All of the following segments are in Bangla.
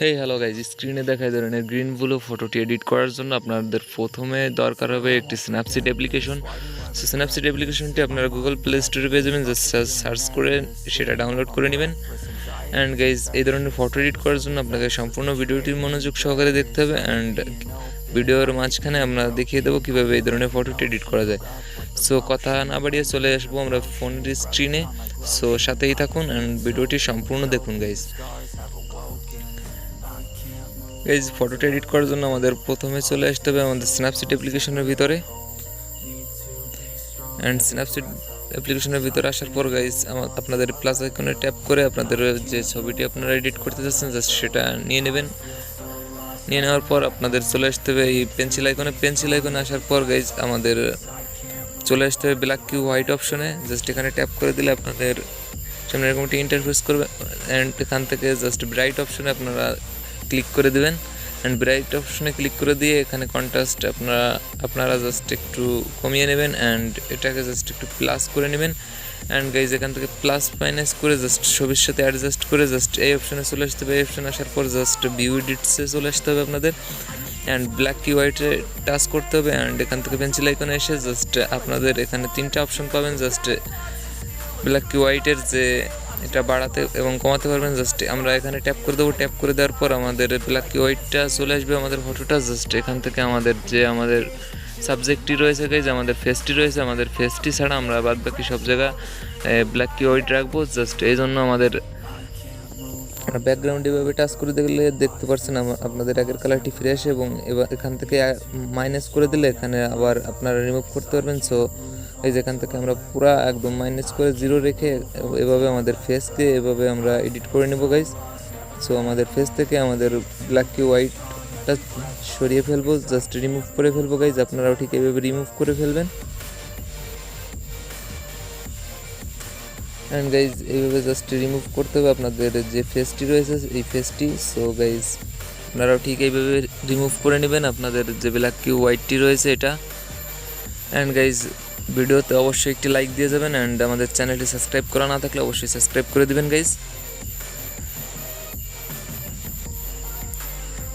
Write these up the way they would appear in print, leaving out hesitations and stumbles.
হেই হ্যালো গাইজ, স্ক্রিনে দেখায় ধরনের গ্রিন ব্লু ফটোটি এডিট করার জন্য আপনাদের প্রথমে দরকার হবে একটি স্ন্যাপসিড অ্যাপ্লিকেশন। সো স্ন্যাপসিড অ্যাপ্লিকেশনটি আপনারা গুগল প্লে স্টোরে পেয়ে যাবেন, জাস্ট সার্চ করে সেটা ডাউনলোড করে নেবেন। অ্যান্ড গাইজ, এই ধরনের ফটো এডিট করার জন্য আপনাকে সম্পূর্ণ ভিডিওটির মনোযোগ সহকারে দেখতে হবে। অ্যান্ড ভিডিওর মাঝখানে আমরা দেখিয়ে দেবো কীভাবে এই ধরনের ফটোটি এডিট করা যায়। সো কথা না বাড়িয়ে চলে আসবো আমরা ফোনের স্ক্রিনে। সো সাথেই থাকুন অ্যান্ড ভিডিওটি সম্পূর্ণ দেখুন গাইজ। গাইজ, ফটোটা এডিট করার জন্য আমাদের প্রথমে চলে আসতে হবে আমাদের স্ন্যাপসিড অ্যাপ্লিকেশনের ভিতরে। অ্যান্ড স্ন্যাপসিড অ্যাপ্লিকেশনের ভিতরে আসার পর গাইজ আপনাদের প্লাস আইকনে ট্যাপ করে আপনাদের যে ছবিটি আপনারা এডিট করতে চাচ্ছেন জাস্ট সেটা নিয়ে নেবেন। নিয়ে নেওয়ার পর আপনাদের চলে আসতে হবে এই পেন্সিল আইকনে আসার পর গাইজ আমাদের চলে আসতে হবে ব্ল্যাক কিউ হোয়াইট অপশনে। জাস্ট এখানে ট্যাপ করে দিলে আপনাদের সামনে এরকম একটি ইন্টারফেস করবে। অ্যান্ড এখান থেকে জাস্ট ব্রাইট অপশনে আপনারা ক্লিক করে দেবেন। অ্যান্ড ব্রাইট অপশনে ক্লিক করে দিয়ে এখানে কন্ট্রাস্ট আপনারা জাস্ট একটু কমিয়ে নেবেন। অ্যান্ড এটাকে জাস্ট একটু প্লাস করে নেবেন। অ্যান্ড গাইজ, এখান থেকে প্লাস মাইনাস করে জাস্ট ছবির সাথে অ্যাডজাস্ট করে জাস্ট এই অপশনে চলে আসতে হবে। এই অপশনে আসার পর জাস্ট ভিউ এডিটসে চলে আসতে হবে আপনাদের। অ্যান্ড ব্ল্যাক কি হোয়াইটে টাচ করতে হবে। অ্যান্ড এখান থেকে পেন্সিল আইকনে এসে জাস্ট আপনাদের এখানে তিনটা অপশন পাবেন। জাস্ট ব্ল্যাক কি হোয়াইটের যে এটা বাড়াতে এবং কমাতে পারবেন। জাস্ট আমরা এখানে ট্যাপ করে দেবো। ট্যাপ করে দেওয়ার পর আমাদের ব্ল্যাক কি হোয়াইটটা চলে আসবে আমাদের ফটোটা। জাস্ট এখান থেকে আমাদের সাবজেক্টটি রয়েছে গাইজ, আমাদের ফেসটি রয়েছে, আমাদের ফেসটি ছাড়া আমরা বাদ বাকি সব জায়গা ব্ল্যাক কি হোয়াইট রাখবো। জাস্ট এই জন্য আমাদের ব্যাকগ্রাউন্ড এভাবে টাচ করে দেখলে দেখতে পাচ্ছেন আপনাদের আগের কালারটি ফিরে আসে। এবং এবার এখান থেকে মাইনাস করে দিলে এখানে আবার আপনারা রিমুভ করতে পারবেন। সো এই যেখান থেকে আমরা পুরা একদম মাইনাস করে জিরো রেখে এভাবে আমাদের ফেসকে এভাবে আমরা এডিট করে নেব গাইজ। সো আমাদের ফেস থেকে আমাদের ব্ল্যাক কি হোয়াইটটা সরিয়ে ফেলবো, জাস্ট রিমুভ করে ফেলবো গাইজ। আপনারাও ঠিক এইভাবে রিমুভ করে ফেলবেন। অ্যান্ড গাইজ, এইভাবে জাস্ট রিমুভ করতে হবে আপনাদের যে ফেসটি রয়েছে এই ফেসটি। সো গাইজ, আপনারাও ঠিক এইভাবে রিমুভ করে নেবেন আপনাদের যে ব্ল্যাক কি হোয়াইটটি রয়েছে এটা। অ্যান্ড গাইজ, ভিডিওতে অবশ্যই একটি লাইক দিয়ে যাবেন। অ্যান্ড আমাদের চ্যানেলটি সাবস্ক্রাইব করা না থাকলে অবশ্যই সাবস্ক্রাইব করে দেবেন গাইজ।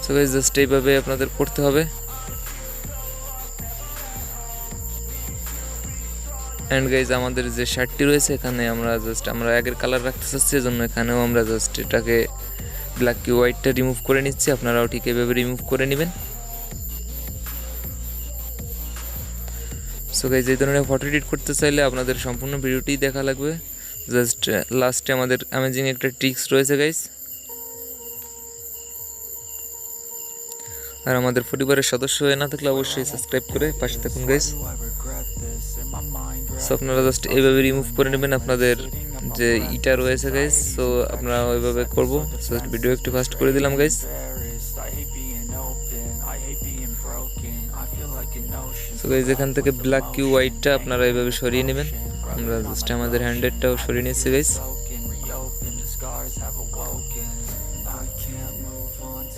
সো গাইজ, জাস্ট এইভাবে আপনাদের করতে হবে। অ্যান্ড গাইজ, আমাদের যে শার্টটি রয়েছে এখানে আমরা আগের কালার রাখতে চাচ্ছি, এজন্য এখানেও আমরা জাস্ট এটাকে ব্ল্যাক কি হোয়াইটটা রিমুভ করে নিচ্ছি। আপনারাও ঠিক এইভাবে রিমুভ করে নেবেন। সো গাইজ, এই ধরনের ফটো এডিট করতে চাইলে আপনাদের সম্পূর্ণ ভিডিওটি দেখা লাগবে। জাস্ট লাস্টে আমাদের অ্যামেজিং একটা ট্রিক্স রয়েছে গাইজ। আর আমাদের পরিবারের সদস্য হয়ে না থাকলে অবশ্যই সাবস্ক্রাইব করে পাশে থাকুন গাইজ। সো আপনারা জাস্ট এইভাবে রিমুভ করে নেবেন আপনাদের যে ইটা রয়েছে গাইজ। সো আপনারা ওইভাবে করবো। সো ভিডিও একটু ফাস্ট করে দিলাম গাইজ। সো গাইজ, এখান থেকে ব্ল্যাক কিউ হোয়াইটটা আপনারা এইভাবে সরিয়ে নেবেন। আমরা জাস্ট আমাদের হ্যান্ডেডটাও সরিয়ে নিচ্ছি গাইজ।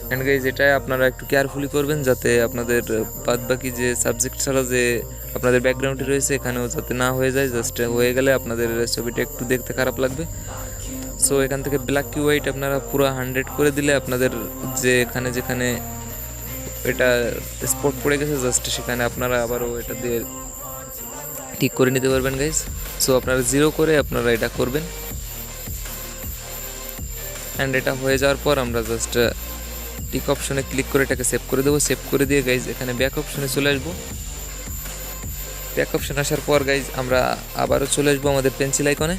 অ্যান্ড গাইজ, এটা আপনারা একটু কেয়ারফুলি করবেন যাতে আপনাদের বাদ বাকি যে সাবজেক্ট ছাড়া যে আপনাদের ব্যাকগ্রাউন্ডে রয়েছে এখানেও যাতে না হয়ে যায়। জাস্ট হয়ে গেলে আপনাদের ছবিটা একটু দেখতে খারাপ লাগবে। সো এখান থেকে ব্ল্যাক কি হোয়াইট আপনারা পুরো 100 করে দিলে আপনাদের যে যেখানে এটা স্পট পড়ে গেছে জাস্ট সেখানে আপনারা আবারও এটা দিয়ে ঠিক করে নিতে পারবেন গাইজ। সো আপনারা 0 করে আপনারা এটা করবেন। অ্যান্ড এটা হয়ে যাওয়ার পর আমরা জাস্ট টিক অপশনে ক্লিক করে এটাকে সেভ করে দেবো। সেভ করে দিয়ে গাইজ এখানে ব্যাক অপশনে চলে আসবো। ব্যাক অপশন আসার পর গাইজ আমরা আবারও চলে আসবো আমাদের পেন্সিল আইকনে।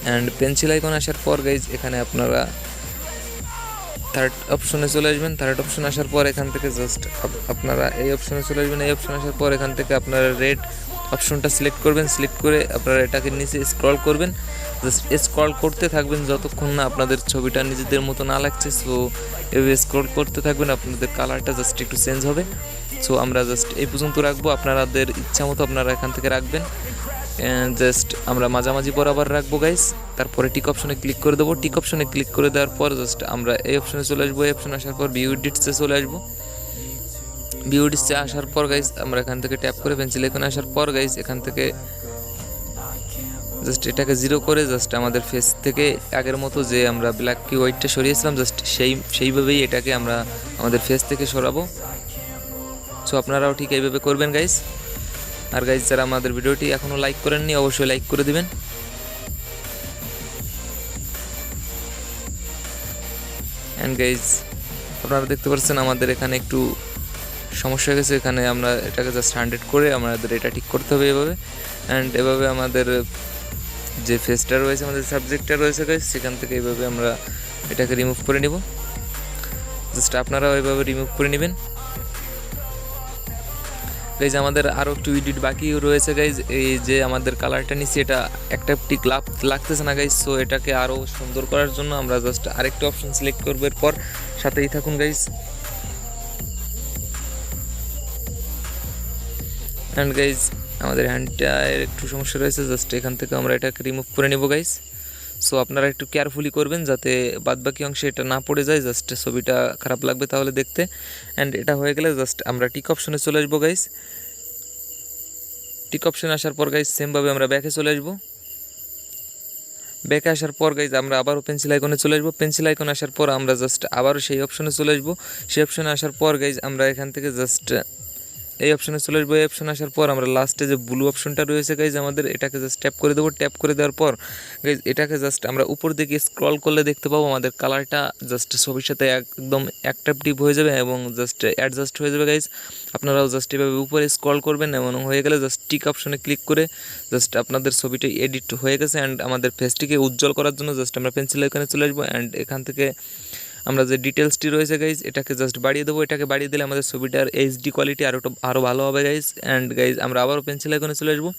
অ্যান্ড পেন্সিল আইকন আসার পর গাইজ এখানে আপনারা থার্ড অপশনে চলে আসবেন। থার্ড অপশন আসার পর এখান থেকে জাস্ট আপনারা এই অপশনে চলে আসবেন। এই অপশন আসার পর এখান থেকে আপনারা রেড অপশনটা সিলেক্ট করবেন। সিলেক্ট করে আপনারা এটাকে নিচে স্ক্রল করবেন। জাস্ট স্ক্রল করতে থাকবেন যতক্ষণ না আপনাদের ছবিটা নিজেদের মতো না লাগছে। সো এভাবে স্ক্রল করতে থাকবেন, আপনাদের কালারটা জাস্ট একটু চেঞ্জ হবে। সো আমরা জাস্ট এই পর্যন্ত রাখবো, আপনাদের ইচ্ছা মতো আপনারা এখান থেকে রাখবেন। জাস্ট আমরা মাঝামাঝি বরাবর রাখবো গাইস। তারপরে টিক অপশনে ক্লিক করে দেবো। টিক অপশনে ক্লিক করে দেওয়ার পর জাস্ট আমরা এই অপশনে চলে আসবো। এই অপশনে আসার পর ভিউ এডিটসে চলে আসবো। ভিউ এডিটসে আসার পর গাইস আমরা এখান থেকে ট্যাপ করে পেন্সিল আইকনে আসার পর গাইস এখান থেকে জাস্ট এটাকে 0 করে জাস্ট আমাদের ফেস থেকে আগের মতো যে আমরা ব্ল্যাক কি হোয়াইটটা সরিয়েছিলাম জাস্ট সেইভাবেই এটাকে আমরা আমাদের ফেস থেকে সরাবো। সো আপনারাও ঠিক এইভাবে করবেন গাইস। আর গাইস যারা আমাদের ভিডিওটি এখনও লাইক করেননি অবশ্যই লাইক করে দিবেন। অ্যান্ড গাইস আপনারা দেখতে পাচ্ছেন আমাদের এখানে একটু সমস্যা হয়ে গেছে, এখানে আমরা এটাকে জাস্ট 100 করে আমাদের এটা ঠিক করতে হবে এভাবে। অ্যান্ড এভাবে আমাদের যে ফেসটা রয়েছে, আমাদের সাবজেক্টটা রয়েছে গাইস, সেখান থেকে এইভাবে আমরা এটাকে রিমুভ করে নিব। জাস্ট আপনারাও এইভাবে রিমুভ করে নেবেন। গাইজ আমাদের আরও একটু এডিট বাকি রয়েছে গাইজ। এই যে আমাদের কালারটা নিচ্ছি এটা একটা ঠিক লাগতেছে না গাইজ। সো এটাকে আরও সুন্দর করার জন্য আমরা জাস্ট আরেকটা অপশন সিলেক্ট করবো, এরপর সাথেই থাকুন গাইজ। অ্যান্ড গাইজ আমাদের হ্যান্ডটা একটু সমস্যা রয়েছে, জাস্ট এখান থেকে আমরা এটাকে রিমুভ করে নেব গাইজ। সো আপনারা একটু কেয়ারফুলি করবেন যাতে বাদবাকি অংশে এটা না পড়ে যায়, জাস্ট ছবিটা খারাপ লাগবে তাহলে দেখতে। অ্যান্ড এটা হয়ে গেলে জাস্ট আমরা টিক অপশনে চলে আসবো গাইজ। টিক অপশনে আসার পর গাইজ সেমভাবে আমরা ব্যাকে চলে আসবো। ব্যাকে আসার পর গাইজ আমরা আবারও পেন্সিল আইকনে চলে আসবো। পেন্সিল আইকনে আসার পর আমরা জাস্ট আবারও সেই অপশনে চলে আসবো। সেই অপশনে আসার পর গাইজ আমরা এখান থেকে জাস্ট এই অপশনে চলে আসবো। এই অপশনে আসার পর আমরা লাস্টে যে ব্লু অপশনটা রয়েছে গাইজ আমাদের, এটাকে জাস্ট ট্যাপ করে দেবো। ট্যাপ করে দেওয়ার পর গাইজ এটাকে জাস্ট আমরা উপর দিকে স্ক্রল করলে দেখতে পাবো আমাদের কালারটা জাস্ট ছবির সাথে একদম অ্যাট্রাকটিভ হয়ে যাবে এবং জাস্ট অ্যাডজাস্ট হয়ে যাবে গাইজ। আপনারাও জাস্ট এভাবে উপরে স্ক্রল করবেন এবং হয়ে গেলে জাস্ট টিক অপশনে ক্লিক করে জাস্ট আপনাদের ছবিটা এডিট হয়ে গেছে। অ্যান্ড আমাদের ফেসটিকে উজ্জ্বল করার জন্য জাস্ট আমরা পেন্সিল এখানে চলে আসবো। অ্যান্ড এখান থেকে আমরা যে ডিটেলসটি রয়েছে গাইজ এটাকে জাস্ট বাড়িয়ে দেবো। এটাকে বাড়িয়ে দিলে আমাদের ছবিটার এইচডি কোয়ালিটি আরও ভালো হবে গাইজ। অ্যান্ড গাইজ আমরা আবারও পেন্সিল আইকনে চলে আসবো।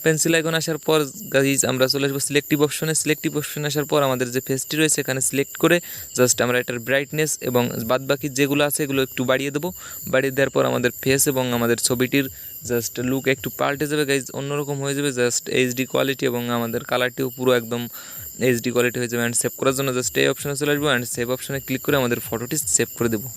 পেন্সিল আইকন আসার পর গাইজ আমরা চলে আসবো সিলেক্টিভ অপশনে। সিলেক্টিভ অপশনে আসার পর আমাদের যে ফেসটি রয়েছে এখানে সিলেক্ট করে জাস্ট আমরা এটার ব্রাইটনেস এবং বাদবাকি যেগুলো আছে এগুলো একটু বাড়িয়ে দেবো। বাড়িয়ে দেওয়ার পর আমাদের ফেস এবং আমাদের ছবিটির জাস্ট লুক একটু পাল্টে যাবে গাইজ, অন্যরকম হয়ে যাবে। জাস্ট এইচডি কোয়ালিটি এবং আমাদের কালারটিও পুরো একদম এইচডি কোয়ালিটি হয়ে যাবে। অ্যান্ড সেভ করার জন্য জাস্ট এই অপশনে চলে আসবো অ্যান্ড সেভ অপশনে ক্লিক করে আমাদের ফটোটি সেভ করে দেবো।